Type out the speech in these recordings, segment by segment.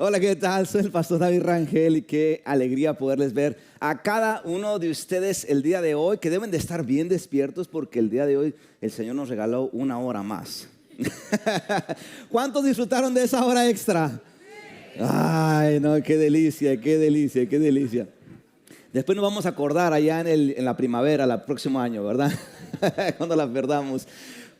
Hola, ¿qué tal? Soy el pastor David Rangel y qué alegría poderles ver a cada uno de ustedes el día de hoy, que deben de estar bien despiertos porque el día de hoy el Señor nos regaló una hora más. ¿Cuántos disfrutaron de esa hora extra? Ay, no, qué delicia, qué delicia, qué delicia. Después nos vamos a acordar allá en la primavera, el próximo año, ¿verdad? Cuando la perdamos.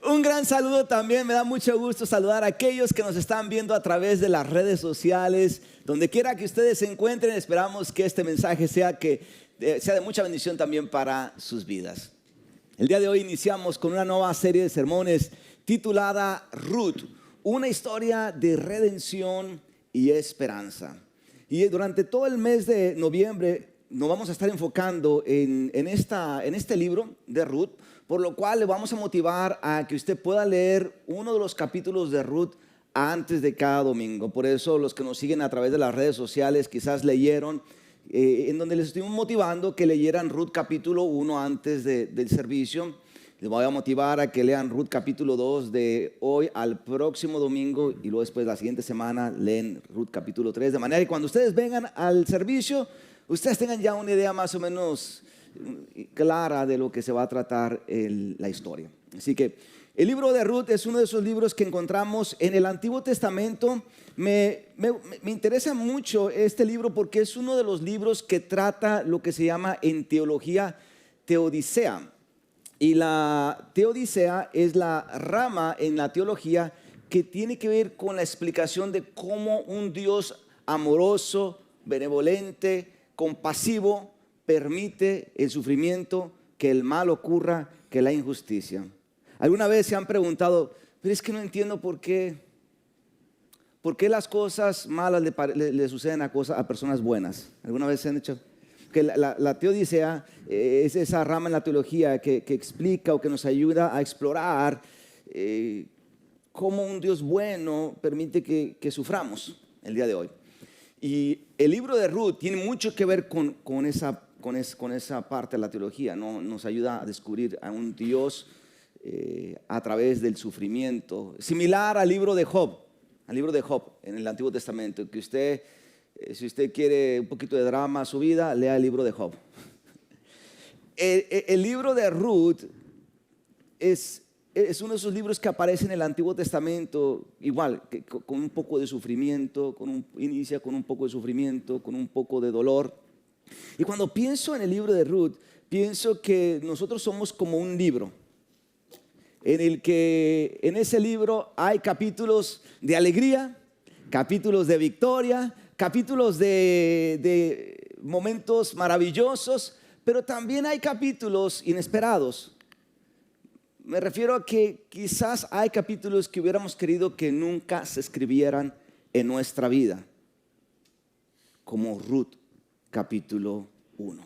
Un gran saludo también, me da mucho gusto saludar a aquellos que nos están viendo a través de las redes sociales. Donde quiera que ustedes se encuentren, esperamos que este mensaje sea de mucha bendición también para sus vidas. El día de hoy iniciamos con una nueva serie de sermones titulada Ruth, una historia de redención y esperanza. Y durante todo el mes de noviembre nos vamos a estar enfocando en este libro de Ruth, por lo cual le vamos a motivar a que usted pueda leer uno de los capítulos de Ruth antes de cada domingo. Por eso los que nos siguen a través de las redes sociales quizás leyeron, en donde les estoy motivando que leyeran Ruth capítulo 1 antes del servicio. Les voy a motivar a que lean Ruth capítulo 2 de hoy al próximo domingo y luego después la siguiente semana leen Ruth capítulo 3. De manera que cuando ustedes vengan al servicio, ustedes tengan ya una idea más o menos clara de lo que se va a tratar la historia. Así que el libro de Ruth es uno de esos libros que encontramos en el Antiguo Testamento. Me interesa mucho este libro porque es uno de los libros que trata lo que se llama en teología teodicea. Y la teodicea es la rama en la teología que tiene que ver con la explicación de cómo un Dios amoroso, benevolente, compasivo permite el sufrimiento, que el mal ocurra, que la injusticia. ¿Alguna vez se han preguntado, pero es que no entiendo por qué las cosas malas le suceden a personas buenas? ¿Alguna vez se han hecho? Que la teodicea es esa rama en la teología que explica o que nos ayuda a explorar cómo un Dios bueno permite que suframos el día de hoy. Y el libro de Ruth tiene mucho que ver con esa parte de la teología, ¿no? Nos ayuda a descubrir a un Dios a través del sufrimiento, similar al libro de Job en el Antiguo Testamento, que si usted quiere un poquito de drama a su vida, lea el libro de Job. El libro de Ruth es uno de esos libros que aparece en el Antiguo Testamento, igual, con un poco de sufrimiento, inicia con un poco de sufrimiento, con un poco de dolor. Y cuando pienso en el libro de Ruth, pienso que nosotros somos como un libro, en ese libro hay capítulos de alegría, capítulos de victoria, capítulos de momentos maravillosos, pero también hay capítulos inesperados. Me refiero a que quizás hay capítulos que hubiéramos querido que nunca se escribieran en nuestra vida, como Ruth capítulo 1.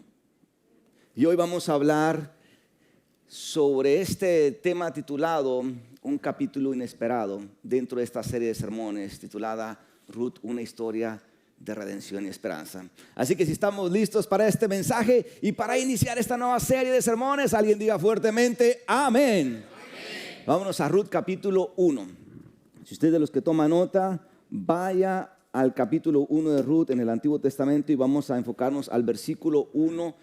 Y hoy vamos a hablar sobre este tema titulado Un capítulo inesperado dentro de esta serie de sermones titulada Ruth, una historia de redención y esperanza. Así que si estamos listos para este mensaje y para iniciar esta nueva serie de sermones, alguien diga fuertemente amén. Vámonos a Ruth capítulo 1. Si usted de los que toma nota, vaya al capítulo 1 de Ruth en el Antiguo Testamento y vamos a enfocarnos al versículo 1,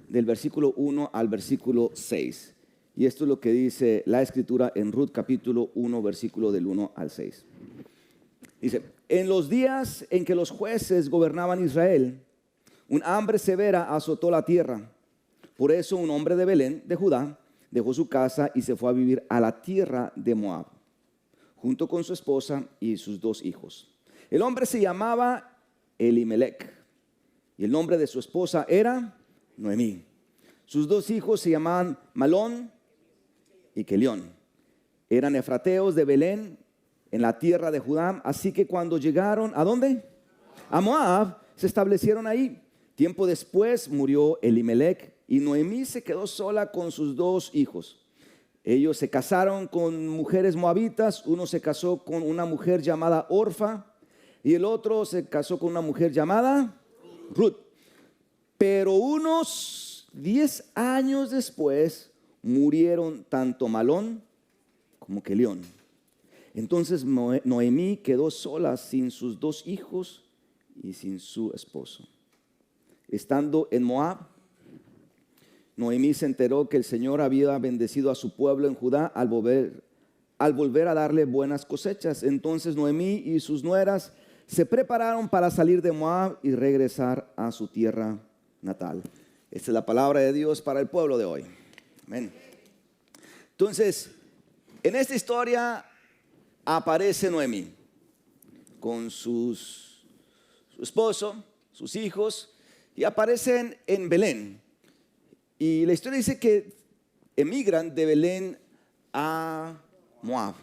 del versículo 1 al versículo 6. Y esto es lo que dice la Escritura en Ruth capítulo 1, versículo del 1 al 6. Dice: en los días en que los jueces gobernaban Israel, un hambre severa azotó la tierra. Por eso un hombre de Belén, de Judá, dejó su casa y se fue a vivir a la tierra de Moab, junto con su esposa y sus 2 hijos. El hombre se llamaba Elimelech y el nombre de su esposa era Noemí. Sus 2 hijos se llamaban Malón y Kelión. Eran efrateos de Belén, en la tierra de Judá. Así que cuando llegaron, ¿a dónde? A Moab, se establecieron ahí. Tiempo después murió Elimelech y Noemí se quedó sola con sus 2 hijos. Ellos se casaron con mujeres moabitas. Uno se casó con una mujer llamada Orfa y el otro se casó con una mujer llamada Ruth. Pero unos 10 años después murieron tanto Malón como Kelión. Entonces Noemí quedó sola sin sus 2 hijos y sin su esposo. Estando en Moab, Noemí se enteró que el Señor había bendecido a su pueblo en Judá al volver a darle buenas cosechas. Entonces Noemí y sus nueras se prepararon para salir de Moab y regresar a su tierra natal. Esta es la palabra de Dios para el pueblo de hoy. Amén. Entonces, en esta historia aparece Noemí con su esposo, sus hijos, y aparecen en Belén. Y la historia dice que emigran de Belén a Moab,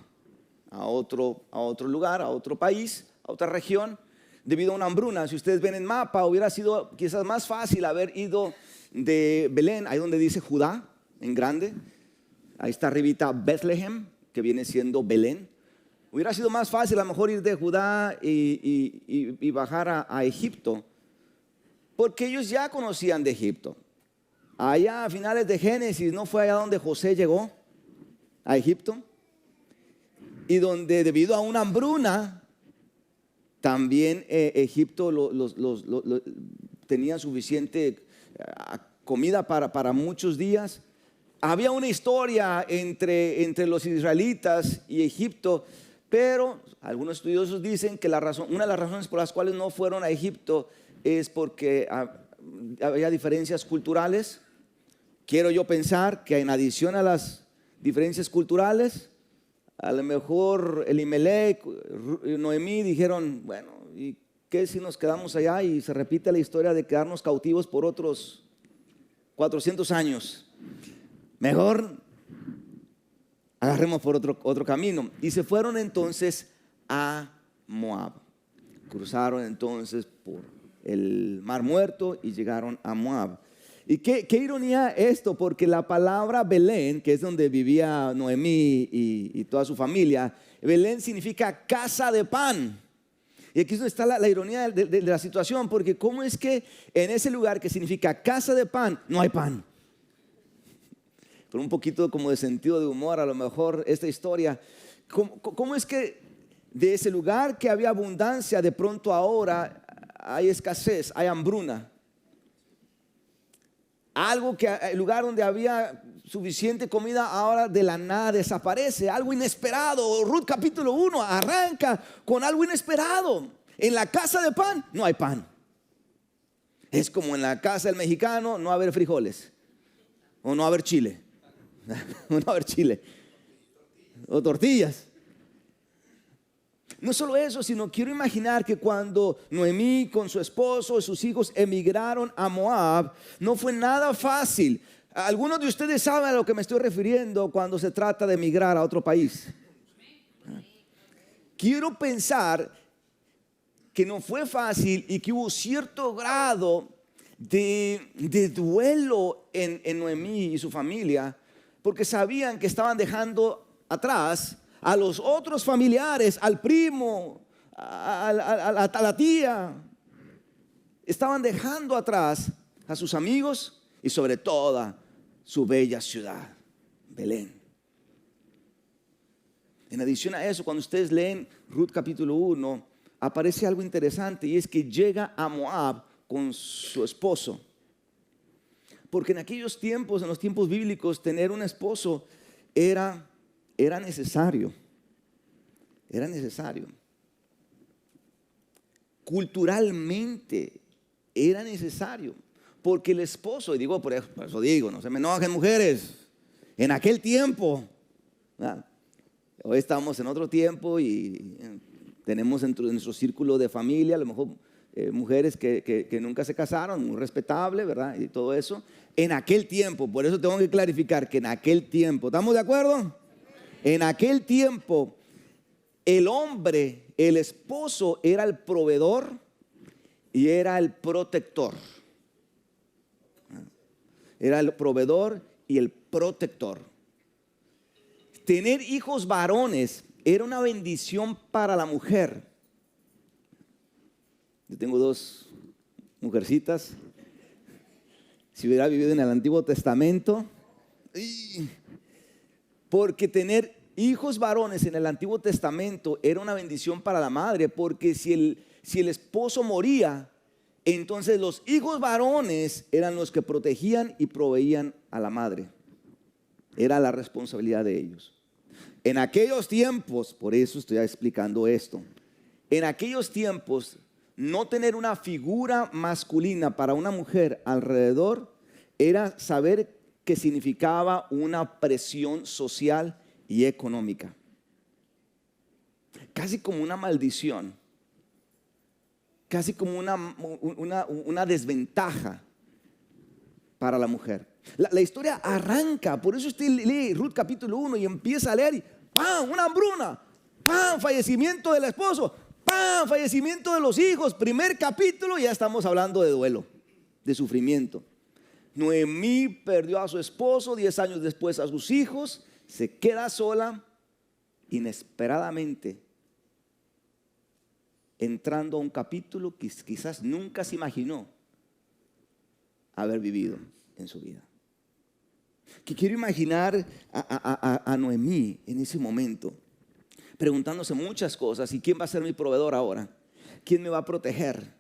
a otro lugar, a otro país, a otra región, debido a una hambruna. Si ustedes ven el mapa, hubiera sido quizás más fácil haber ido de Belén, ahí donde dice Judá, en grande. Ahí está arribita Bethlehem, que viene siendo Belén. Hubiera sido más fácil a lo mejor ir de Judá y bajar a Egipto, porque ellos ya conocían de Egipto. Allá a finales de Génesis, ¿no fue allá donde José llegó a Egipto? Y donde debido a una hambruna, también Egipto tenía suficiente comida para muchos días. Había una historia entre los israelitas y Egipto, pero algunos estudiosos dicen que una de las razones por las cuales no fueron a Egipto es porque había diferencias culturales. Quiero yo pensar que en adición a las diferencias culturales, a lo mejor Elimelech y Noemí dijeron, bueno, ¿y qué si nos quedamos allá y se repite la historia de quedarnos cautivos por otros 400 años? Mejor agarremos por otro camino. Y se fueron entonces a Moab. Cruzaron entonces por el Mar Muerto y llegaron a Moab. Y qué ironía esto, porque la palabra Belén, que es donde vivía Noemí y toda su familia, Belén significa casa de pan. Y aquí es donde está la ironía de la situación, porque ¿cómo es que en ese lugar que significa casa de pan, no hay pan? Con un poquito como de sentido de humor a lo mejor esta historia. ¿Cómo es que de ese lugar que había abundancia, de pronto ahora hay escasez, hay hambruna? Algo que el lugar donde había suficiente comida ahora de la nada desaparece, algo inesperado. Ruth capítulo 1 arranca con algo inesperado. En la casa de pan no hay pan. Es como en la casa del mexicano no haber frijoles o no haber chile. No haber chile o tortillas. No solo eso, sino quiero imaginar que cuando Noemí con su esposo y sus hijos emigraron a Moab, no fue nada fácil. Algunos de ustedes saben a lo que me estoy refiriendo cuando se trata de emigrar a otro país. Quiero pensar que no fue fácil y que hubo cierto grado de duelo en Noemí y su familia, porque sabían que estaban dejando atrás a los otros familiares, al primo, a la tía. Estaban dejando atrás a sus amigos y sobre todo su bella ciudad, Belén. En adición a eso, cuando ustedes leen Ruth capítulo 1, aparece algo interesante, y es que llega a Moab con su esposo. Porque en aquellos tiempos, en los tiempos bíblicos, tener un esposo era necesario. Era necesario. Culturalmente era necesario. Porque el esposo, y digo por eso digo, no se me enojen mujeres, en aquel tiempo, ¿verdad? Hoy estamos en otro tiempo y tenemos en nuestro círculo de familia a lo mejor mujeres que nunca se casaron, muy respetable, ¿verdad? Y todo eso. En aquel tiempo, por eso tengo que clarificar que en aquel tiempo, ¿estamos de acuerdo? En aquel tiempo, el hombre, el esposo, era el proveedor y era el protector. Era el proveedor y el protector. Tener hijos varones era una bendición para la mujer. Yo tengo 2 mujercitas. Si hubiera vivido en el Antiguo Testamento, porque tener hijos varones en el Antiguo Testamento era una bendición para la madre, porque si si el esposo moría, entonces los hijos varones eran los que protegían y proveían a la madre. Era la responsabilidad de ellos. En aquellos tiempos, por eso estoy explicando esto, en aquellos tiempos, no tener una figura masculina para una mujer alrededor era saber que significaba una presión social y económica. Casi como una maldición, casi como una desventaja para la mujer. La historia arranca, por eso usted lee Ruth capítulo 1 y empieza a leer y ¡pam! Una hambruna, ¡pam! Fallecimiento del esposo, ¡pam! Fallecimiento de los hijos. Primer capítulo, ya estamos hablando de duelo, de sufrimiento. Noemí perdió a su esposo, 10 años después a sus hijos, se queda sola, inesperadamente, entrando a un capítulo que quizás nunca se imaginó haber vivido en su vida. Que quiero imaginar a Noemí en ese momento, preguntándose muchas cosas. ¿Y quién va a ser mi proveedor ahora? ¿Quién me va a proteger?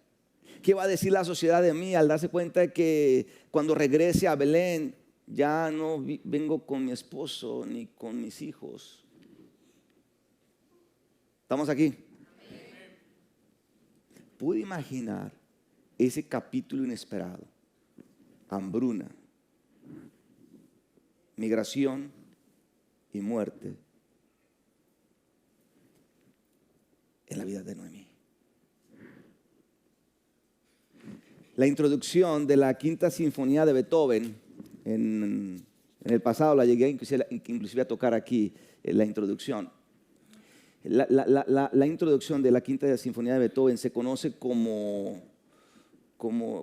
¿Qué va a decir la sociedad de mí al darse cuenta de que cuando regrese a Belén ya no vengo con mi esposo ni con mis hijos? ¿Estamos aquí? Pude imaginar ese capítulo inesperado. Hambruna, migración y muerte en la vida de Noemí. La introducción de la Quinta Sinfonía de Beethoven, en el pasado la llegué inclusive a tocar aquí, la introducción. La introducción de la Quinta Sinfonía de Beethoven se conoce como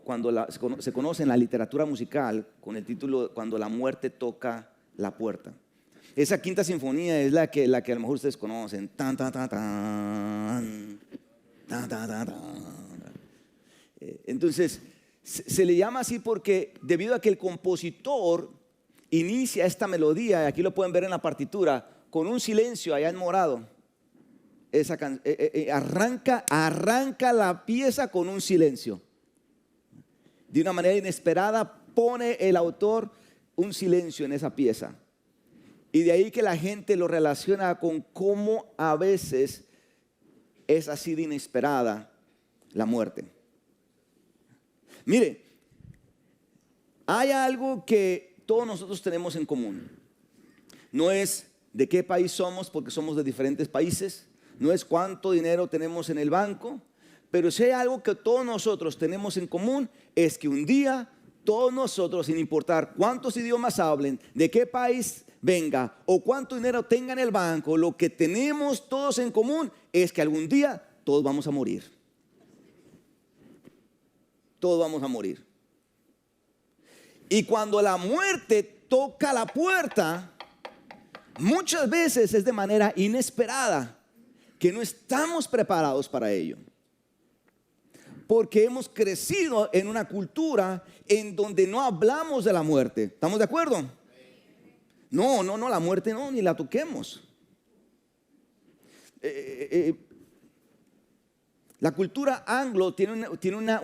cuando se conoce en la literatura musical con el título Cuando la muerte toca la puerta. Esa Quinta Sinfonía es la que a lo mejor ustedes conocen. Tan, tan, tan, tan, tan, tan, tan, tan. Entonces se le llama así porque debido a que el compositor inicia esta melodía, y aquí lo pueden ver en la partitura, con un silencio allá en morado. Arranca la pieza con un silencio. De una manera inesperada pone el autor un silencio en esa pieza. Y de ahí que la gente lo relaciona con cómo a veces es así de inesperada la muerte. Mire, hay algo que todos nosotros tenemos en común. No es de qué país somos, porque somos de diferentes países. No es cuánto dinero tenemos en el banco. Pero si hay algo que todos nosotros tenemos en común, es que un día todos nosotros, sin importar cuántos idiomas hablen, de qué país venga o cuánto dinero tenga en el banco, lo que tenemos todos en común es que algún día todos vamos a morir. Todos vamos a morir. Y cuando la muerte toca la puerta, muchas veces es de manera inesperada, que no estamos preparados para ello. Porque hemos crecido en una cultura en donde no hablamos de la muerte. ¿Estamos de acuerdo? No, la muerte no, ni la toquemos. La cultura anglo tiene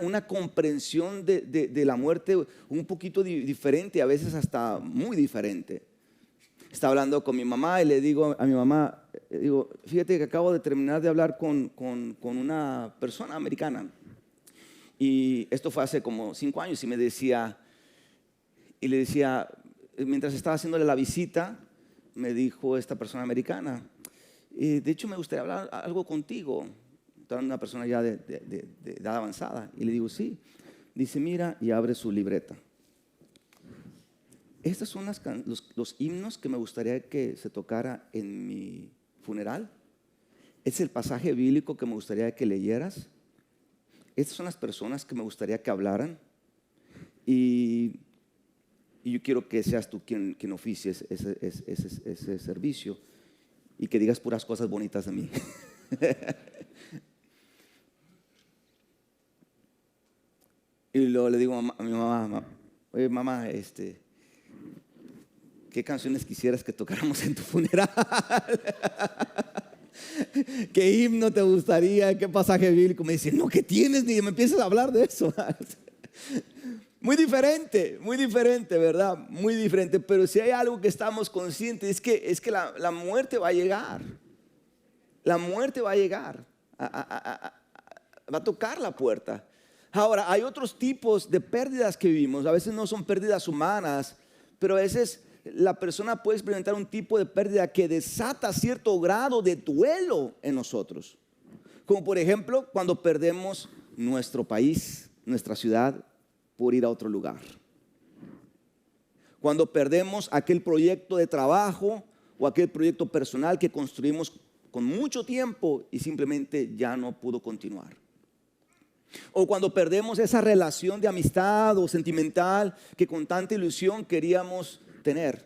una comprensión de la muerte un poquito diferente, a veces hasta muy diferente. Estaba hablando con mi mamá y le digo a mi mamá, digo, fíjate que acabo de terminar de hablar con una persona americana. Y esto fue hace como 5 años y le decía, mientras estaba haciéndole la visita, me dijo esta persona americana, de hecho me gustaría hablar algo contigo. Estaba una persona ya de edad avanzada. Y le digo, sí. Dice, mira, y abre su libreta. Estos son los himnos que me gustaría que se tocara en mi funeral. Es el pasaje bíblico que me gustaría que leyeras. Estas son las personas que me gustaría que hablaran. Y yo quiero que seas tú quien oficies ese servicio y que digas puras cosas bonitas de mí. Y luego le digo a mi mamá, oye mamá, ¿qué canciones quisieras que tocáramos en tu funeral? ¿Qué himno te gustaría? ¿Qué pasaje bíblico? Me dicen, no, ¿qué tienes? Ni me empieces a hablar de eso. Muy diferente, ¿verdad? Muy diferente. Pero si hay algo que estamos conscientes es que la muerte va a llegar. La muerte va a llegar. Va a tocar la puerta. Ahora, hay otros tipos de pérdidas que vivimos. A veces no son pérdidas humanas, pero a veces la persona puede experimentar un tipo de pérdida que desata cierto grado de duelo en nosotros. Como por ejemplo, cuando perdemos nuestro país, nuestra ciudad, por ir a otro lugar. Cuando perdemos aquel proyecto de trabajo o aquel proyecto personal que construimos con mucho tiempo y simplemente ya no pudo continuar. O cuando perdemos esa relación de amistad o sentimental que con tanta ilusión queríamos tener.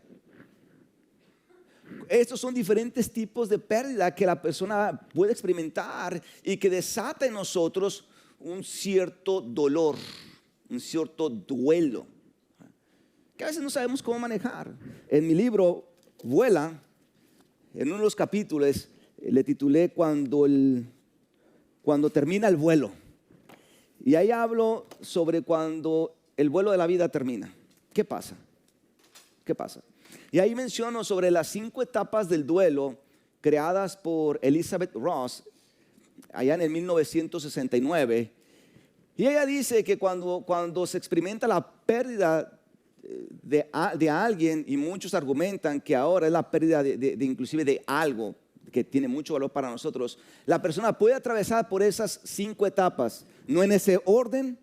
Estos son diferentes tipos de pérdida que la persona puede experimentar y que desata en nosotros un cierto dolor, un cierto duelo, que a veces no sabemos cómo manejar. En mi libro, Vuela, en uno de los capítulos, le titulé Cuando termina el vuelo. Y ahí hablo sobre cuando el vuelo de la vida termina. ¿Qué pasa? ¿Qué pasa? Y ahí menciono sobre las 5 etapas del duelo creadas por Elizabeth Ross allá en el 1969. Y ella dice que cuando se experimenta la pérdida de alguien, y muchos argumentan que ahora es la pérdida de inclusive de algo que tiene mucho valor para nosotros, la persona puede atravesar por esas 5 etapas, no en ese orden,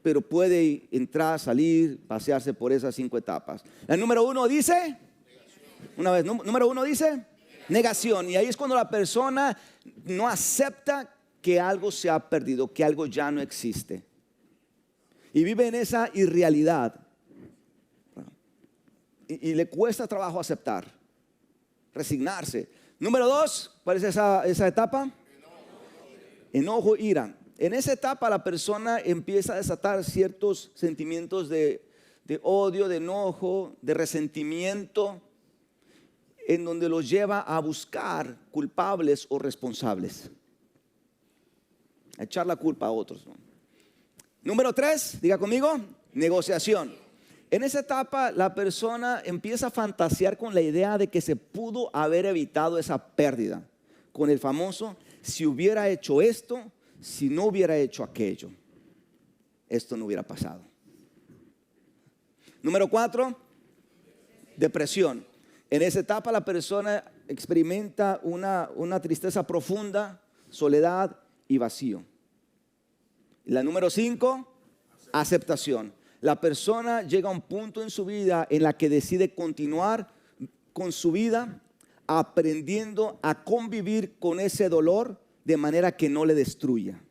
pero puede entrar, salir, pasearse por esas 5 etapas. La número 1 dice, una vez, número 1 dice, negación. Y ahí es cuando la persona no acepta que algo se ha perdido, que algo ya no existe. Y vive en esa irrealidad. Y le cuesta trabajo aceptar, resignarse. Número 2, ¿cuál es esa etapa? Enojo, ira. En esa etapa la persona empieza a desatar ciertos sentimientos de odio, de enojo, de resentimiento, en donde los lleva a buscar culpables o responsables, a echar la culpa a otros, ¿no? Número 3, diga conmigo, negociación. En esa etapa la persona empieza a fantasear con la idea de que se pudo haber evitado esa pérdida, con el famoso, si hubiera hecho esto, si no hubiera hecho aquello, esto no hubiera pasado. Número 4, depresión. En esa etapa la persona experimenta una tristeza profunda, soledad y vacío. La número 5, aceptación. La persona llega a un punto en su vida en la que decide continuar con su vida, aprendiendo a convivir con ese dolor de manera que no le destruya.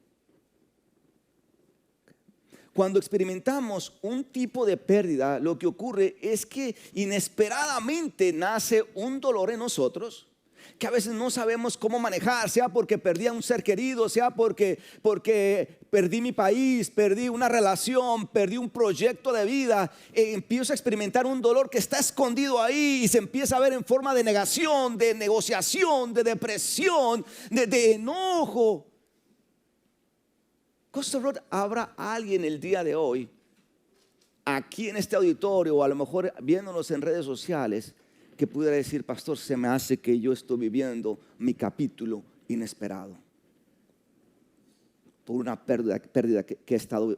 Cuando experimentamos un tipo de pérdida, lo que ocurre es que inesperadamente nace un dolor en nosotros que a veces no sabemos cómo manejar, sea porque perdí a un ser querido, sea porque perdí mi país, perdí una relación, perdí un proyecto de vida. Empiezo a experimentar un dolor que está escondido ahí y se empieza a ver en forma de negación, de negociación, de depresión, de enojo. Costa Road, habrá alguien el día de hoy aquí en este auditorio o a lo mejor viéndonos en redes sociales que pudiera decir, pastor, se me hace que yo estoy viviendo mi capítulo inesperado por una pérdida que he estado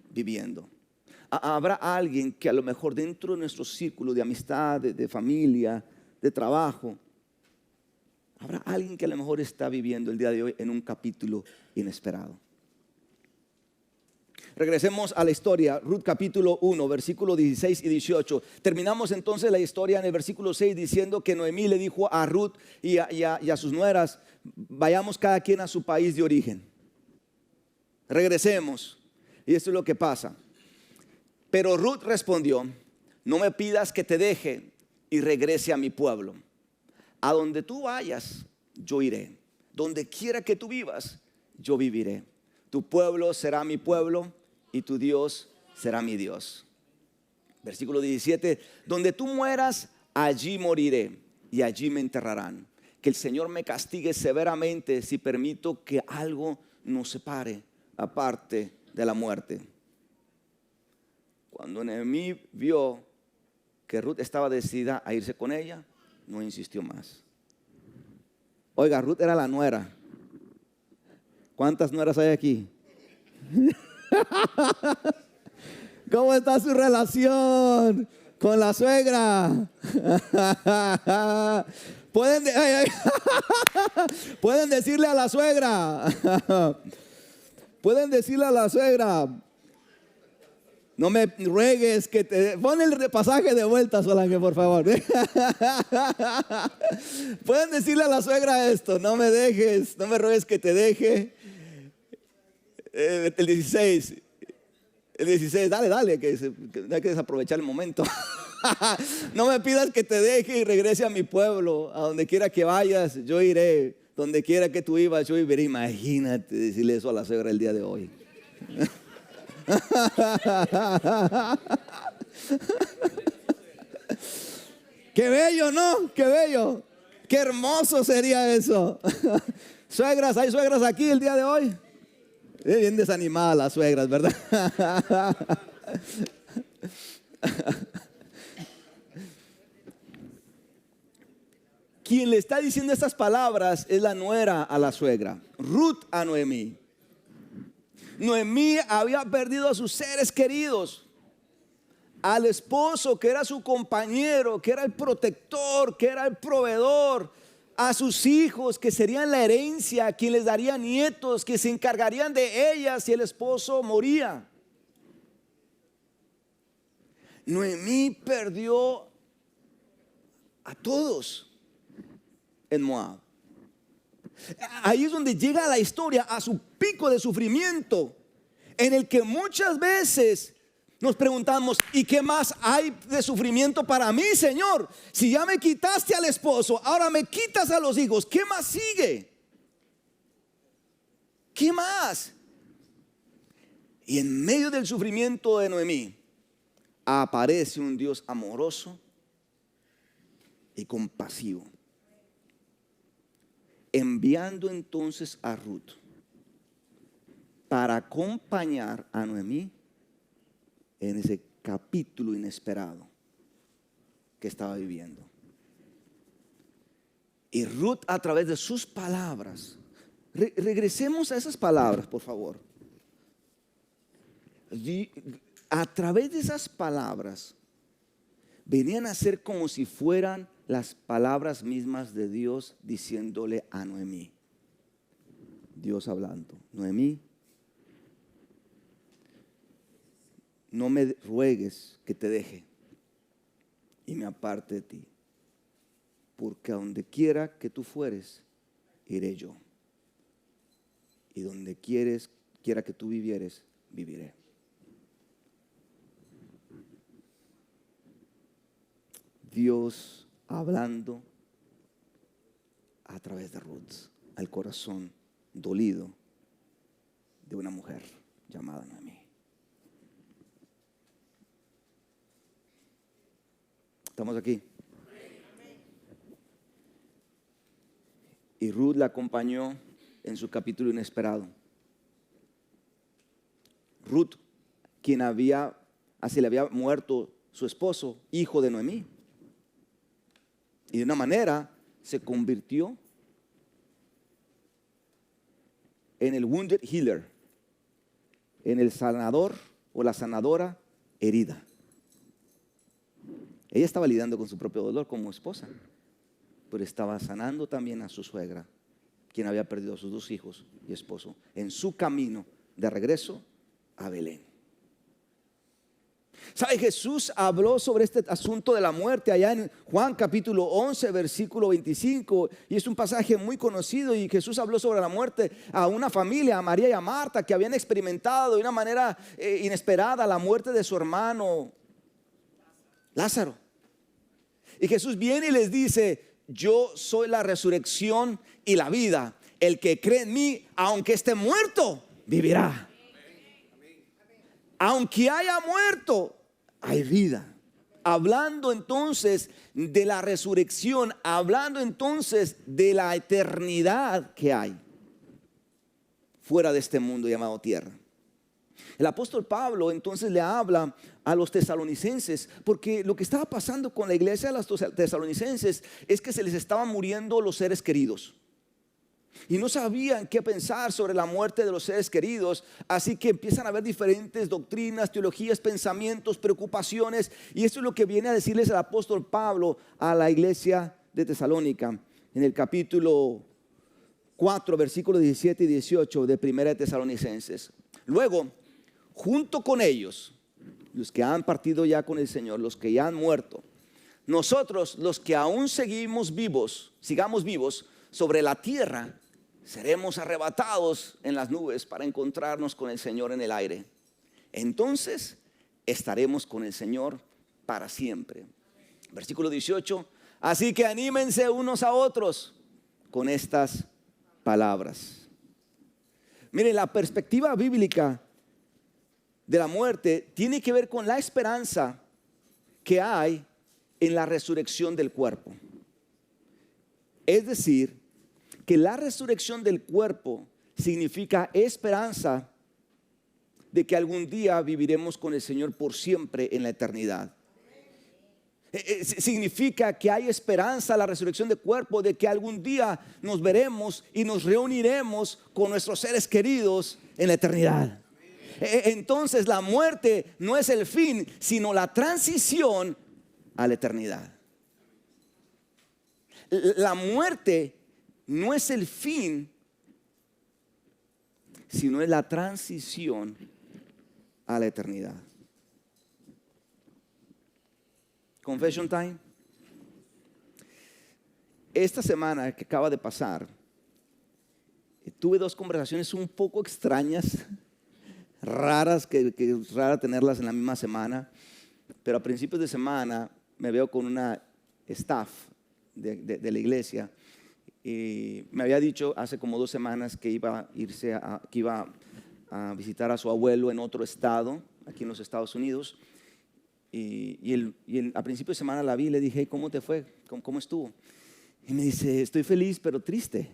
viviendo. Habrá alguien que a lo mejor dentro de nuestro círculo de amistad, de familia, de trabajo, habrá alguien que a lo mejor está viviendo el día de hoy en un capítulo inesperado. Regresemos a la historia, Ruth capítulo 1, versículos 16 y 18. Terminamos entonces la historia en el versículo 6 diciendo que Noemí le dijo a Ruth y a sus nueras, vayamos cada quien a su país de origen. Regresemos. Y esto es lo que pasa. Pero Ruth respondió, no me pidas que te deje y regrese a mi pueblo. A donde tú vayas, yo iré. Donde quiera que tú vivas, yo viviré. Tu pueblo será mi pueblo y tu Dios será mi Dios. Versículo 17, donde tú mueras, allí moriré y allí me enterrarán. que el Señor me castigue severamente si permito que algo nos separe aparte de la muerte. Cuando Noemí vio que Ruth estaba decidida a irse con ella, no insistió más. Oiga, Ruth era la nuera. ¿Cuántas nueras hay aquí? ¿Cómo está su relación con la suegra? Pueden decirle a la suegra. Pueden decirle a la suegra: no me ruegues que te... Pon el pasaje de vuelta, Solange, por favor. Pueden decirle a la suegra esto: no me dejes, no me ruegues que te deje. El 16, dale, que hay que desaprovechar el momento. No me pidas que te deje y regrese a mi pueblo. A donde quiera que vayas, yo iré. Donde quiera que tú ibas, yo iré. Imagínate decirle eso a la suegra el día de hoy. Qué bello, ¿no? Qué bello. Qué hermoso sería eso. Suegras, ¿hay suegras aquí el día de hoy? Bien desanimadas las suegras, ¿verdad? Quien le está diciendo estas palabras es la nuera a la suegra, Ruth a Noemí. Noemí había perdido a sus seres queridos, al esposo que era su compañero, que era el protector, que era el proveedor, a sus hijos que serían la herencia, quien les daría nietos, que se encargarían de ellas si el esposo moría. Noemí perdió a todos en Moab. Ahí es donde llega la historia a su pico de sufrimiento, en el que muchas veces nos preguntamos: ¿y qué más hay de sufrimiento para mí, Señor? Si ya me quitaste al esposo, ahora me quitas a los hijos, ¿qué más sigue? ¿Qué más? Y en medio del sufrimiento de Noemí aparece un Dios amoroso y compasivo, enviando entonces a Ruth para acompañar a Noemí en ese capítulo inesperado que estaba viviendo. Y Ruth, a través de sus palabras, regresemos a esas palabras, por favor. A través de esas palabras venían a ser como si fueran las palabras mismas de Dios diciéndole a Noemí. Dios hablando: Noemí, no me ruegues que te deje y me aparte de ti, porque a donde quiera que tú fueres, iré yo, y donde quiera que tú vivieres, viviré. Dios hablando a través de Ruth al corazón dolido de una mujer llamada Noemí. ¿Estamos aquí? Y Ruth la acompañó en su capítulo inesperado. Ruth, quien así le había muerto su esposo, hijo de Noemí. Y de una manera se convirtió en el wounded healer, en el sanador o la sanadora herida. Ella estaba lidiando con su propio dolor como esposa, pero estaba sanando también a su suegra, quien había perdido a sus 2 hijos y esposo, en su camino de regreso a Belén. ¿Sabe? Jesús habló sobre este asunto de la muerte allá en Juan capítulo 11 versículo 25, y es un pasaje muy conocido. Y Jesús habló sobre la muerte a una familia, a María y a Marta, que habían experimentado de una manera inesperada la muerte de su hermano Lázaro. Y Jesús viene y les dice: yo soy la resurrección y la vida. El que cree en mí, aunque esté muerto, vivirá. Aunque haya muerto, hay vida. hablando entonces de la resurrección, hablando entonces de la eternidad que hay fuera de este mundo llamado tierra. El apóstol Pablo entonces le habla a los tesalonicenses, porque lo que estaba pasando con la iglesia de los tesalonicenses es que se les estaban muriendo los seres queridos. Y no sabían qué pensar sobre la muerte de los seres queridos. Así que empiezan a haber diferentes doctrinas, teologías, pensamientos, preocupaciones. Y esto es lo que viene a decirles el apóstol Pablo a la iglesia de Tesalónica. En el capítulo 4, versículos 17 y 18 de Primera de Tesalonicenses. Luego, junto con ellos, los que han partido ya con el Señor, los que ya han muerto, nosotros los que aún sigamos vivos sobre la tierra, seremos arrebatados en las nubes para encontrarnos con el Señor en el aire. Entonces estaremos con el Señor para siempre. Versículo 18. Así que anímense unos a otros con estas palabras. Miren, la perspectiva bíblica de la muerte tiene que ver con la esperanza que hay en la resurrección del cuerpo. Es decir, que la resurrección del cuerpo significa esperanza de que algún día viviremos con el Señor por siempre en la eternidad. Significa que hay esperanza, la resurrección del cuerpo, de que algún día nos veremos y nos reuniremos con nuestros seres queridos en la eternidad. Entonces la muerte no es el fin, sino la transición a la eternidad. La muerte no es el fin, sino es la transición a la eternidad. Confession time. Esta semana que acaba de pasar, tuve dos conversaciones un poco extrañas, raras, que es raro tenerlas en la misma semana. Pero a principios de semana me veo con una staff de la iglesia. Y me había dicho hace como 2 semanas que iba a visitar a su abuelo en otro estado, aquí en los Estados Unidos. A principio de semana la vi y le dije, ¿cómo te fue? ¿Cómo estuvo? Y me dice, estoy feliz pero triste.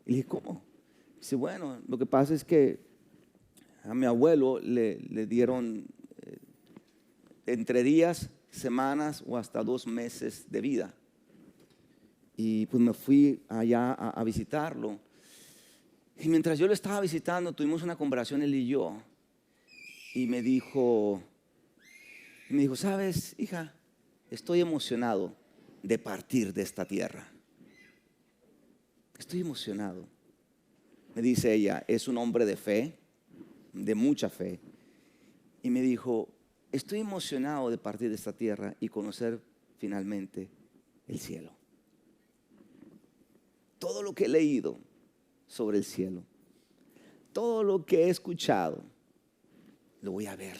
Y le dije, ¿cómo? Dice, bueno, lo que pasa es que a mi abuelo le dieron entre días, semanas o hasta 2 meses de vida. Y pues me fui allá a visitarlo. Y mientras yo lo estaba visitando, tuvimos una conversación él y yo. Y me dijo, ¿sabes, hija? Estoy emocionado de partir de esta tierra. Estoy emocionado. Me dice ella, es un hombre de fe, de mucha fe. Y me dijo, estoy emocionado de partir de esta tierra y conocer finalmente el cielo. Todo lo que he leído sobre el cielo, todo lo que he escuchado, lo voy a ver.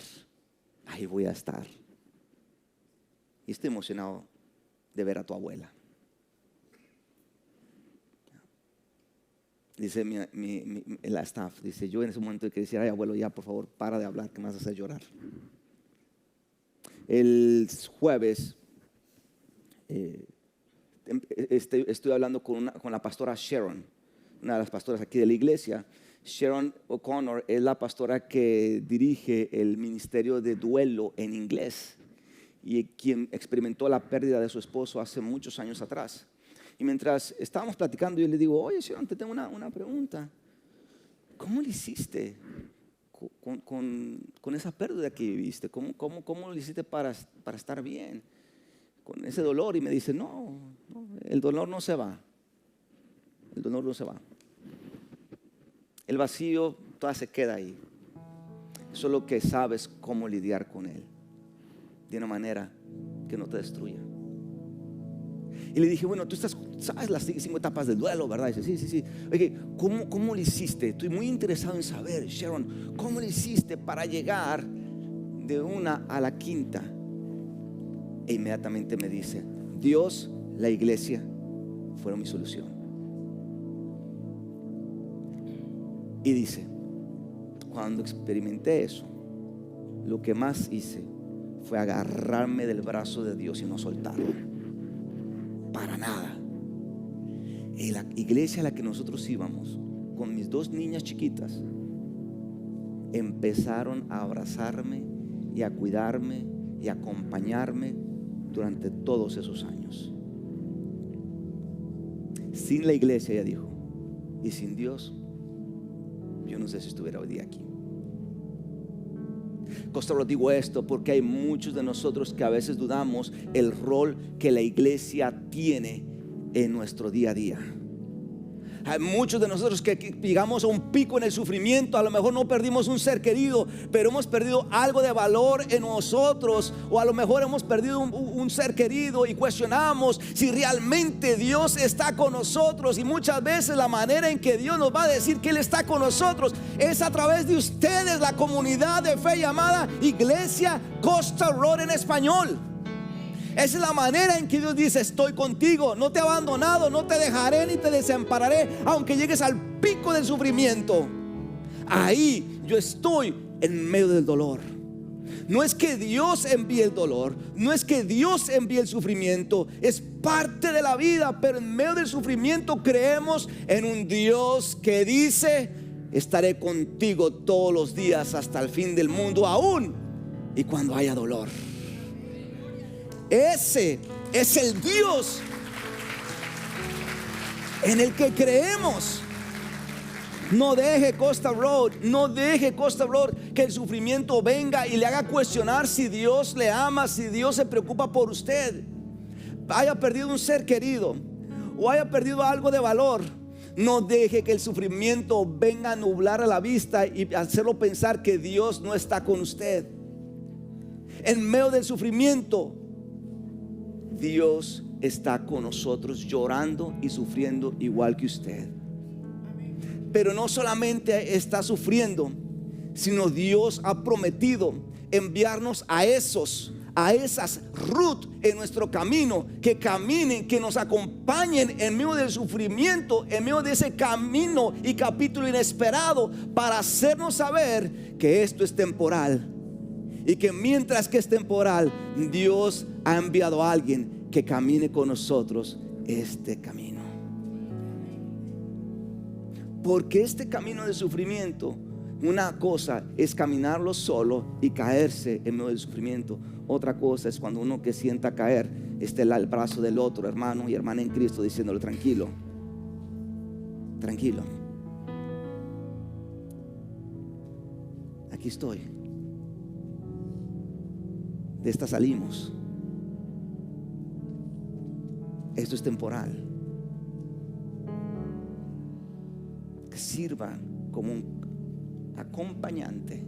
Ahí voy a estar. Y estoy emocionado de ver a tu abuela. Dice la staff, dice, yo en ese momento que decía, ay abuelo, ya por favor, para de hablar, que me vas a hacer llorar. El jueves estoy hablando con la pastora Sharon, una de las pastoras aquí de la iglesia. Sharon O'Connor es la pastora que dirige el ministerio de duelo en inglés y quien experimentó la pérdida de su esposo hace muchos años atrás. Y mientras estábamos platicando, yo le digo, oye Sharon, te tengo una pregunta. ¿Cómo le hiciste con esa pérdida que viviste? ¿Cómo lo hiciste para estar bien con ese dolor? Y me dice, no, el dolor no se va. El dolor no se va. El vacío todavía se queda ahí. Solo que sabes cómo lidiar con él de una manera que no te destruya. Y le dije, bueno, tú sabes las 5 etapas del duelo, ¿verdad? Y dice, sí. Oye, ¿cómo le hiciste? Estoy muy interesado en saber, Sharon, ¿cómo le hiciste para llegar de una a la quinta? E inmediatamente me dice, Dios, la iglesia, fueron mi solución. Y dice, cuando experimenté eso, lo que más hice fue agarrarme del brazo de Dios y no soltarlo. Para nada. En la iglesia a la que nosotros íbamos, con mis 2 niñas chiquitas, empezaron a abrazarme y a cuidarme y a acompañarme durante todos esos años. Sin la iglesia, ella dijo, y sin Dios, yo no sé si estuviera hoy día aquí. Lo digo esto porque hay muchos de nosotros que a veces dudamos el rol que la iglesia tiene en nuestro día a día. Hay muchos de nosotros que llegamos a un pico en el sufrimiento. A lo mejor no perdimos un ser querido, pero hemos perdido algo de valor en nosotros. O a lo mejor hemos perdido un ser querido y cuestionamos si realmente Dios está con nosotros. Y muchas veces la manera en que Dios nos va a decir que Él está con nosotros es a través de ustedes, la comunidad de fe llamada Iglesia Costa Road en español. Esa es la manera en que Dios dice: estoy contigo, no te he abandonado, no te dejaré ni te desampararé, aunque llegues al pico del sufrimiento. Ahí yo estoy en medio del dolor. No es que Dios envíe el dolor, no es que Dios envíe el sufrimiento, es parte de la vida. Pero en medio del sufrimiento creemos en un Dios que dice: estaré contigo todos los días hasta el fin del mundo, aún y cuando haya dolor. Ese es el Dios en el que creemos. No deje Costa Road que el sufrimiento venga y le haga cuestionar si Dios le ama, si Dios se preocupa por usted. Haya perdido un ser querido o haya perdido algo de valor, no deje que el sufrimiento venga a nublar a la vista y hacerlo pensar que Dios no está con usted. En medio del sufrimiento, Dios está con nosotros, llorando y sufriendo igual que usted. Pero no solamente está sufriendo, sino Dios ha prometido enviarnos a esas Ruth en nuestro camino, que caminen, que nos acompañen en medio del sufrimiento, en medio de ese camino y capítulo inesperado, para hacernos saber que esto es temporal. Y que mientras que es temporal, Dios ha enviado a alguien que camine con nosotros este camino. Porque este camino de sufrimiento, una cosa es caminarlo solo y caerse en medio del sufrimiento. Otra cosa es cuando uno que sienta caer esté al brazo del otro hermano y hermana en Cristo, diciéndole: tranquilo, tranquilo, aquí estoy. De esta salimos. Esto es temporal. Que sirva como un acompañante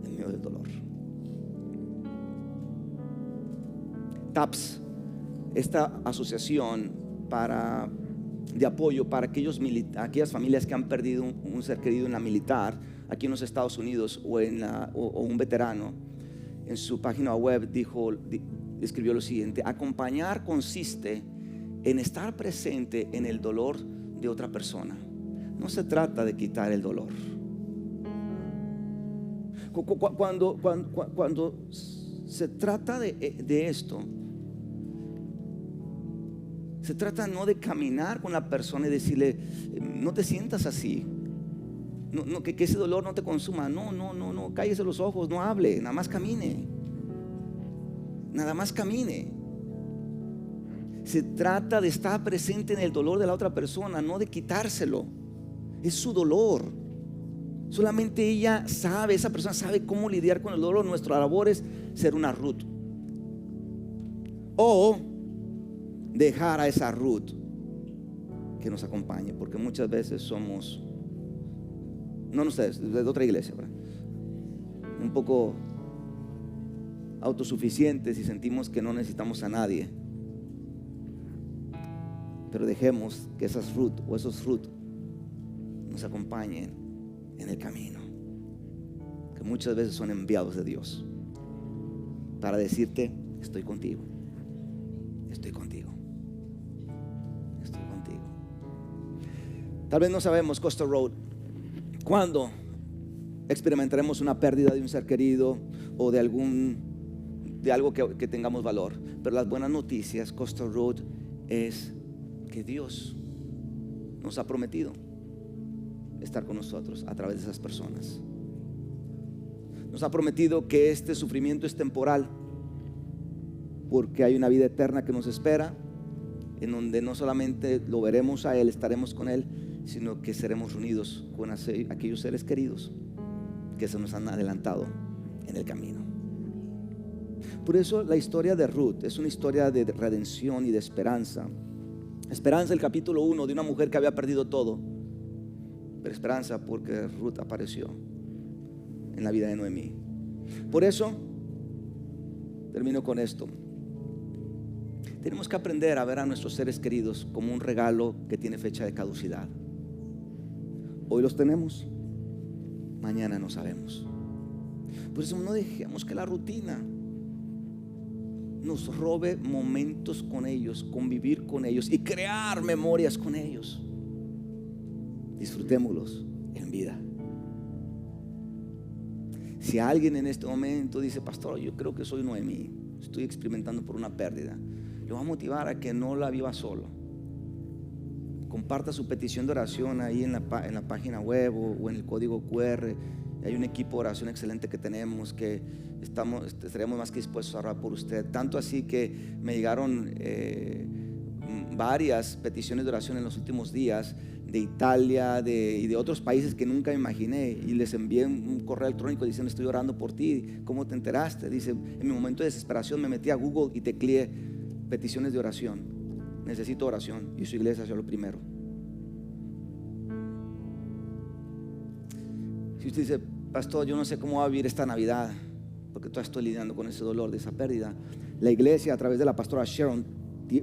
en medio del dolor. TAPS, esta asociación de apoyo para aquellas familias que han perdido un ser querido en la militar, aquí en los Estados Unidos, o un veterano, en su página web escribió lo siguiente: acompañar consiste en estar presente en el dolor de otra persona. No se trata de quitar el dolor. Cuando se trata de esto, se trata no de caminar con la persona y decirle: no te sientas así, que ese dolor no te consuma. No, cállese los ojos, no hable, nada más camine. Nada más camine. Se trata de estar presente en el dolor de la otra persona, no de quitárselo. Es su dolor. Solamente esa persona sabe cómo lidiar con el dolor. Nuestra labor es ser una Ruth, o dejar a esa Ruth que nos acompañe, porque muchas veces somos, no ustedes, de otra iglesia, ¿verdad?, un poco autosuficientes y sentimos que no necesitamos a nadie. Pero dejemos que esas Ruth o esos Ruth nos acompañen en el camino, que muchas veces son enviados de Dios para decirte: estoy contigo, estoy contigo, estoy contigo. Tal vez no sabemos, Costa Road, cuándo experimentaremos una pérdida de un ser querido o de algún de algo que tengamos valor. Pero las buenas noticias, Costa Road, es que Dios nos ha prometido estar con nosotros a través de esas personas. Nos ha prometido que este sufrimiento es temporal, porque hay una vida eterna que nos espera, en donde no solamente lo veremos a Él, estaremos con Él, sino que seremos unidos con aquellos seres queridos que se nos han adelantado en el camino. Por eso la historia de Ruth es una historia de redención y de esperanza. Esperanza, el capítulo 1, de una mujer que había perdido todo, pero esperanza porque Ruth apareció en la vida de Noemí. Por eso termino con esto. Tenemos que aprender a ver a nuestros seres queridos como un regalo que tiene fecha de caducidad. Hoy los tenemos, mañana no sabemos. Por eso no dejemos que la rutina nos robe momentos con ellos, convivir con ellos y crear memorias con ellos. Disfrutémoslos en vida. Si alguien en este momento dice: pastor, yo creo que soy Noemí, estoy experimentando por una pérdida, le voy a motivar a que no la viva solo. Comparta su petición de oración ahí en la página web o en el código QR. Hay un equipo de oración excelente que tenemos, que estaríamos más que dispuestos a orar por usted. Tanto así que me llegaron varias peticiones de oración en los últimos días, de Italia y de otros países que nunca me imaginé, y les envié un correo electrónico diciendo: estoy orando por ti, ¿cómo te enteraste? Dice: en mi momento de desesperación me metí a Google y tecleé peticiones de oración, necesito oración, y su iglesia hació lo primero. Si usted dice: pastor, yo no sé cómo va a vivir esta Navidad, porque todavía estoy lidiando con ese dolor de esa pérdida, la iglesia, a través de la pastora Sharon,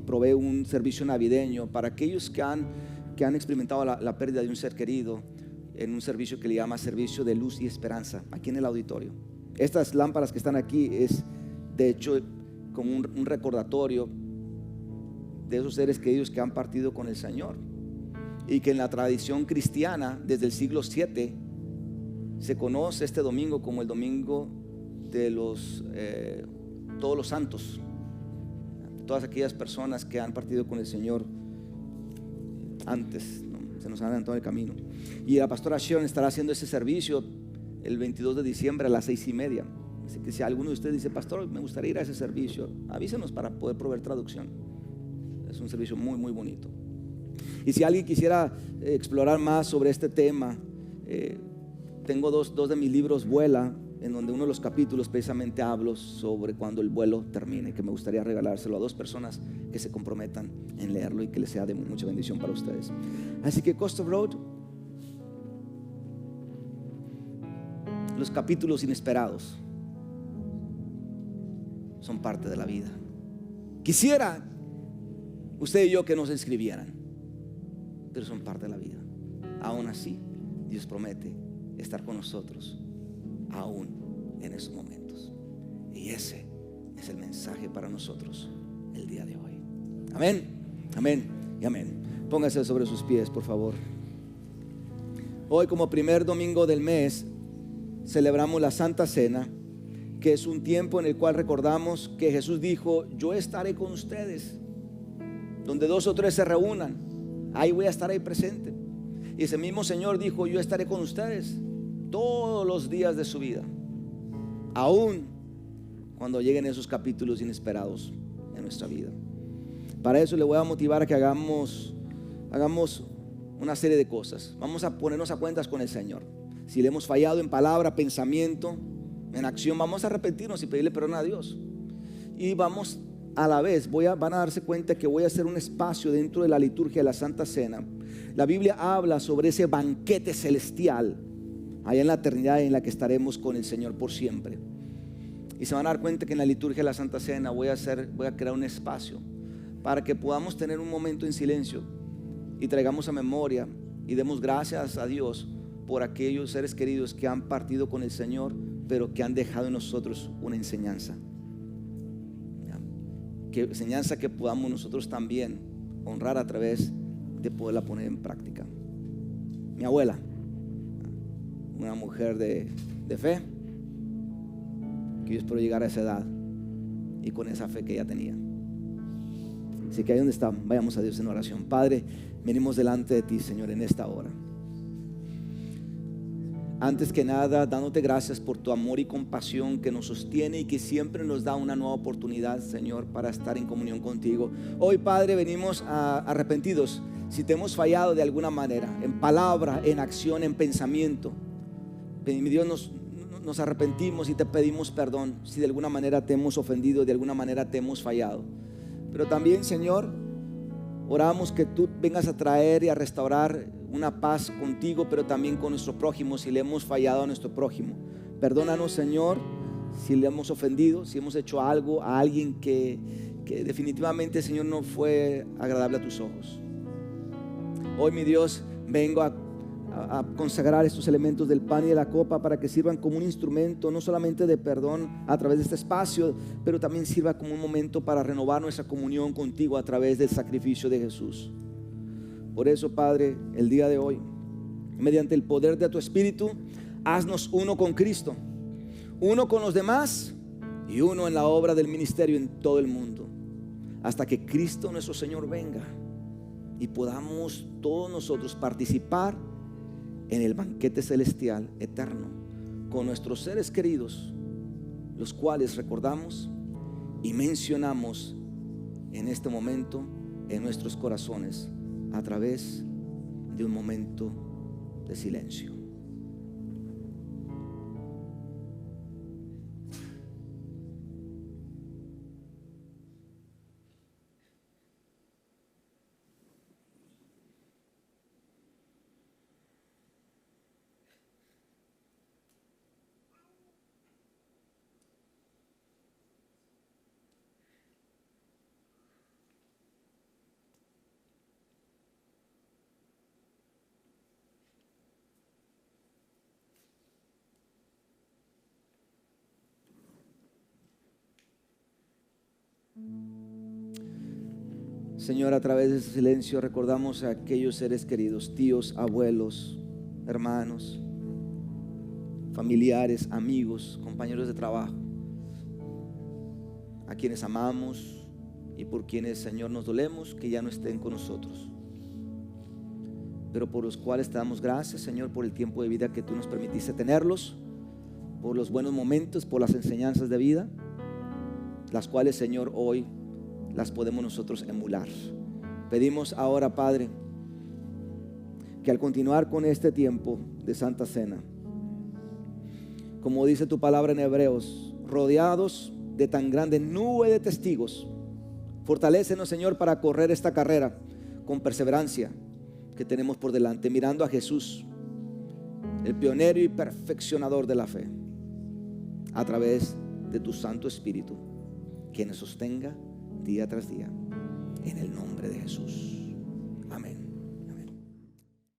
provee un servicio navideño para aquellos que han experimentado la pérdida de un ser querido, en un servicio que le llama servicio de luz y esperanza, aquí en el auditorio. Estas lámparas que están aquí es de hecho como un recordatorio de esos seres queridos que han partido con el Señor, y que en la tradición cristiana desde el siglo VII se conoce este domingo como el domingo de todos los santos, todas aquellas personas que han partido con el Señor antes, ¿no? Se nos han adelantado el camino. Y la pastora Sharon estará haciendo ese servicio el 22 de diciembre a las 6:30. Así que si alguno de ustedes dice: pastor, me gustaría ir a ese servicio, avísenos para poder proveer traducción. Es un servicio muy, muy bonito. Y si alguien quisiera explorar más sobre este tema, tengo dos de mis libros Vuela, en donde uno de los capítulos precisamente hablo sobre cuando el vuelo termine, que me gustaría regalárselo a 2 personas que se comprometan en leerlo y que les sea de mucha bendición para ustedes. Así que Costa Road, los capítulos inesperados son parte de la vida. Quisiera usted y yo que nos escribieran, pero son parte de la vida. Aún así, Dios promete estar con nosotros aún en esos momentos, y ese es el mensaje para nosotros el día de hoy. Amén, amén y amén. Póngase sobre sus pies, por favor. Hoy, como primer domingo del mes, celebramos la Santa Cena, que es un tiempo en el cual recordamos que Jesús dijo: yo estaré con ustedes donde 2 o 3 se reúnan, ahí voy a estar ahí presente. Y ese mismo Señor dijo: yo estaré con ustedes todos los días de su vida, aún cuando lleguen esos capítulos inesperados en nuestra vida. Para eso le voy a motivar a que hagamos una serie de cosas. Vamos a ponernos a cuentas con el Señor. Si le hemos fallado en palabra, pensamiento, en acción, vamos a arrepentirnos y pedirle perdón a Dios. Y vamos a la vez, van a darse cuenta que voy a hacer un espacio dentro de la liturgia de la Santa Cena. La Biblia habla sobre ese banquete celestial allá en la eternidad, en la que estaremos con el Señor por siempre. Y se van a dar cuenta que en la liturgia de la Santa Cena voy a crear un espacio para que podamos tener un momento en silencio y traigamos a memoria y demos gracias a Dios por aquellos seres queridos que han partido con el Señor, pero que han dejado en nosotros una enseñanza. Enseñanza que podamos nosotros también honrar a través de poderla poner en práctica. Mi abuela, una mujer de fe, que yo espero llegar a esa edad y con esa fe que ella tenía. Así que ahí donde está, vayamos a Dios en oración. Padre, venimos delante de ti, Señor, en esta hora. Antes que nada, dándote gracias por tu amor y compasión que nos sostiene y que siempre nos da una nueva oportunidad, Señor, para estar en comunión contigo. Hoy, Padre, venimos arrepentidos si te hemos fallado de alguna manera, en palabra, en acción, en pensamiento. Mi Dios, nos arrepentimos y te pedimos perdón si de alguna manera te hemos ofendido, de alguna manera te hemos fallado. Pero también, Señor, oramos que tú vengas a traer y a restaurar una paz contigo, pero también con nuestro prójimo si le hemos fallado a nuestro prójimo. Perdónanos, Señor, si le hemos ofendido, si hemos hecho algo a alguien que definitivamente, Señor, no fue agradable a tus ojos. Hoy, mi Dios, vengo a consagrar estos elementos del pan y de la copa para que sirvan como un instrumento no solamente de perdón a través de este espacio, pero también sirva como un momento para renovar nuestra comunión contigo a través del sacrificio de Jesús. Por eso, Padre, el día de hoy, mediante el poder de tu Espíritu, haznos uno con Cristo, uno con los demás y uno en la obra del ministerio en todo el mundo, hasta que Cristo nuestro Señor venga y podamos todos nosotros participar en el banquete celestial eterno con nuestros seres queridos, los cuales recordamos y mencionamos en este momento en nuestros corazones a través de un momento de silencio. Señor, a través de ese silencio recordamos a aquellos seres queridos, tíos, abuelos, hermanos, familiares, amigos, compañeros de trabajo, a quienes amamos y por quienes, Señor, nos dolemos que ya no estén con nosotros, pero por los cuales te damos gracias, Señor, por el tiempo de vida que tú nos permitiste tenerlos, por los buenos momentos, por las enseñanzas de vida, las cuales, Señor, hoy las podemos nosotros emular. Pedimos ahora, Padre, que al continuar con este tiempo de Santa Cena, como dice tu palabra en Hebreos, rodeados de tan grande nube de testigos, fortalécenos, Señor, para correr esta carrera con perseverancia que tenemos por delante, mirando a Jesús, el pionero y perfeccionador de la fe, a través de tu Santo Espíritu, que nos sostenga día tras día, en el nombre de Jesús.